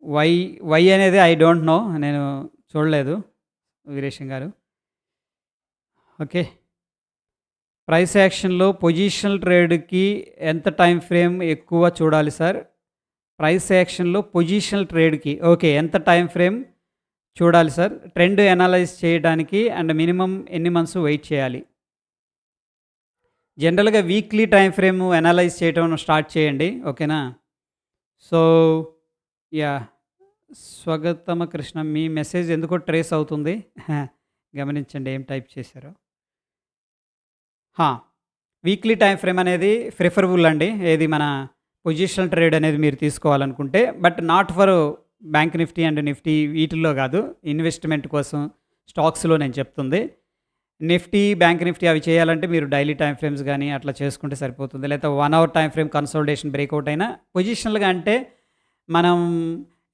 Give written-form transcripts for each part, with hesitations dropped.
Why why అనేది I don't know. నేను చూడలేదు వీరేశం గారు. ఓకే. ప్రైస్ యాక్షన్‌లో పొజిషనల్ ట్రేడ్‌కి ఎంత టైమ్ ఫ్రేమ్ ఎక్కువ చూడాలి సార్? ప్రైస్ యాక్షన్‌లో పొజిషనల్ ట్రేడ్‌కి ఓకే. ఎంత టైమ్ ఫ్రేమ్ చూడాలి సార్? ట్రెండ్ అనలైజ్ చేయడానికి అండ్ మినిమమ్ ఎన్ని మంత్స్ వెయిట్ చేయాలి? జనరల్‌గా వీక్లీ టైమ్ ఫ్రేమ్ అనలైజ్ చేయటం స్టార్ట్ చేయండి. ఓకేనా? So, yeah! స్వాగతమ కృష్ణ మీ మెసేజ్ ఎందుకో ట్రేస్ అవుతుంది. గమనించండి ఏం టైప్ చేశారో. హా! వీక్లీ టైమ్ ఫ్రేమ్ అనేది ప్రిఫరబుల్ అండి. ఏది మన పొజిషనల్ ట్రేడ్ అనేది మీరు తీసుకోవాలనుకుంటే. But not for bank Nifty and Nifty వీటిల్లో కాదు. ఇన్వెస్ట్‌మెంట్ కోసం స్టాక్స్‌లో నేను చెప్తుంది. నిఫ్టీ, బ్యాంక్ నిఫ్టీ అవి చేయాలంటే మీరు డైలీ టైమ్ ఫ్రేమ్స్ గానీ అట్లా చేసుకుంటే సరిపోతుంది. లేకపోతే 1 hour time frame consolidation breakout అయినా పొజిషనల్‌గా అంటే మనం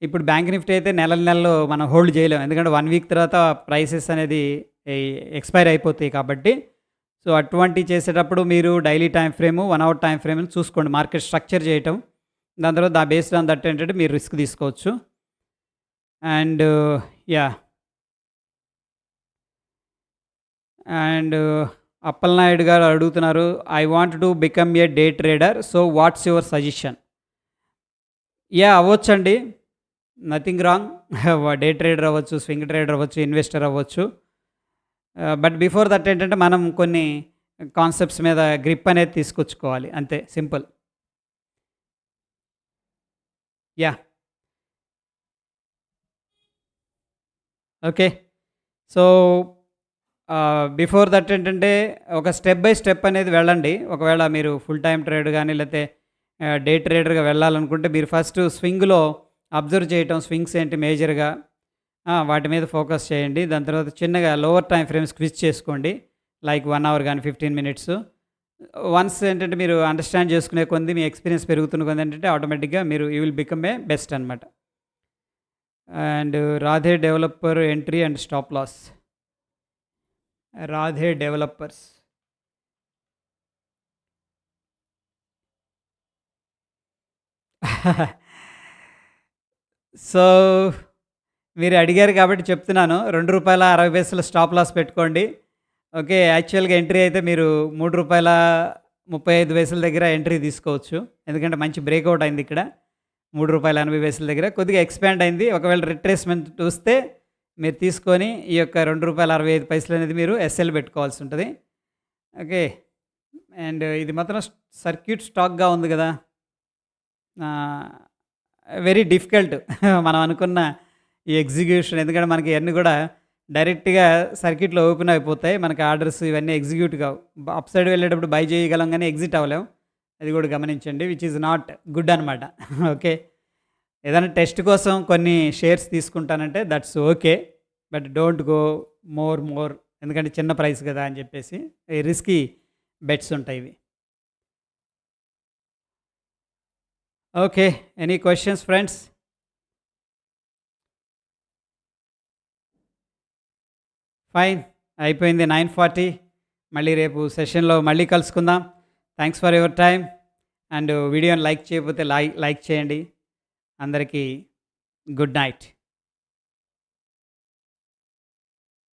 ఇప్పుడు బ్యాంక్ నిఫ్టీ అయితే నెలలు మనం హోల్డ్ చేయలేం. ఎందుకంటే 1 వీక్ తర్వాత ప్రైసెస్ అనేది ఎక్స్‌పైర్ అయిపోతాయి కాబట్టి. సో, అటువంటివి చేసేటప్పుడు మీరు daily time frame, 1 hour time ఫ్రేమ్‌ని చూసుకోండి. మార్కెట్ స్ట్రక్చర్ చేయటం. దాని తర్వాత బేస్డ్ ఆన్ దట్ ఏంటంటే మీరు రిస్క్ తీసుకోవచ్చు. And yeah! And Appalanaidu garu అడుగుతున్నారు. I want to become a day trader. So, what's your suggestion? Yeah! అవ్వొచ్చండి. Nothing wrong. డే ట్రేడర్ అవ్వచ్చు, స్వింగ్ ట్రేడర్ అవ్వచ్చు, ఇన్వెస్టర్ అవ్వచ్చు. బట్ బిఫోర్ దట్ ఏంటంటే మనం కొన్ని కాన్సెప్ట్స్ మీద గ్రిప్ అనేది తీసుకొచ్చుకోవాలి. అంతే simple. Yeah! Okay. So, before that ఏంటంటే ఒక స్టెప్ బై స్టెప్ అనేది వెళ్ళండి. ఒకవేళ మీరు ఫుల్ టైమ్ ట్రేడ్ గానీ లేతే డే ట్రేడర్‌గా వెళ్ళాలనుకుంటే మీరు ఫస్ట్ స్వింగ్‌లో అబ్జర్వ్ చేయటం. స్వింగ్స్ ఏంటి మేజర్‌గా వాటి మీద ఫోకస్ చేయండి. దాని తర్వాత చిన్నగా లోవర్ టైమ్ ఫ్రేమ్స్ క్విజ్ చేసుకోండి. లైక్ 1 అవర్ గానీ 15 మినిట్స్. వన్స్ ఏంటంటే మీరు అండర్‌స్టాండ్ చేసుకునే కొద్దీ మీ ఎక్స్‌పీరియన్స్ పెరుగుతున్న కొద్దీ ఏంటంటే ఆటోమేటిక్‌గా మీరు you will become a best అనమాట. And Radhe developer entry and stop loss. Radhe developers. So, మీరు అడిగారు కాబట్టి చెప్తున్నాను. రూ. 2.60 స్టాప్ లాస్ పెట్టుకోండి. ఓకే. యాక్చువల్‌గా ఎంట్రీ అయితే మీరు రూ. 3.35 దగ్గర ఎంట్రీ తీసుకోవచ్చు. ఎందుకంటే మంచి బ్రేకౌట్ అయింది ఇక్కడ. రూ. 3.80 దగ్గర కొద్దిగా ఎక్స్పాండ్ అయింది. ఒకవేళ రిట్రేస్‌మెంట్ చూస్తే మీరు తీసుకొని ఈ యొక్క రూ. 2.65 అనేది మీరు ఎస్ఎల్ పెట్టుకోవాల్సి ఉంటుంది. ఓకే. అండ్ ఇది మాత్రం సర్క్యూట్ స్టాక్‌గా ఉంది కదా! వెరీ డిఫికల్ట్ మనం అనుకున్న ఈ ఎగ్జిక్యూషన్. ఎందుకంటే మనకి ఇవన్నీ కూడా డైరెక్ట్‌గా సర్క్యూట్‌లో ఓపెన్ అయిపోతాయి. మనకి ఆర్డర్స్ ఇవన్నీ ఎగ్జిక్యూట్ కావు. అప్ సైడ్ వెళ్ళేటప్పుడు బై చేయగలం కానీ ఎగ్జిట్ అవ్వలేం. అది కూడా గమనించండి. విచ్ ఈజ్ నాట్ గుడ్ అనమాట. ఓకే. ఏదైనా టెస్ట్ కోసం కొన్ని షేర్స్ తీసుకుంటానంటే that's okay. But don't go more ఎందుకంటే చిన్న ప్రైస్ కదా అని చెప్పేసి రిస్కీ బెట్స్ ఉంటాయి ఇవి. Okay. Any questions friends? Fine. అయిపోయింది 9:40. మళ్ళీ రేపు సెషన్‌లో మళ్ళీ కలుసుకుందాం. Thanks for your time. And వీడియోని లైక్ చేయకపోతే లైక్ చేయండి. అందరికీ గుడ్ నైట్.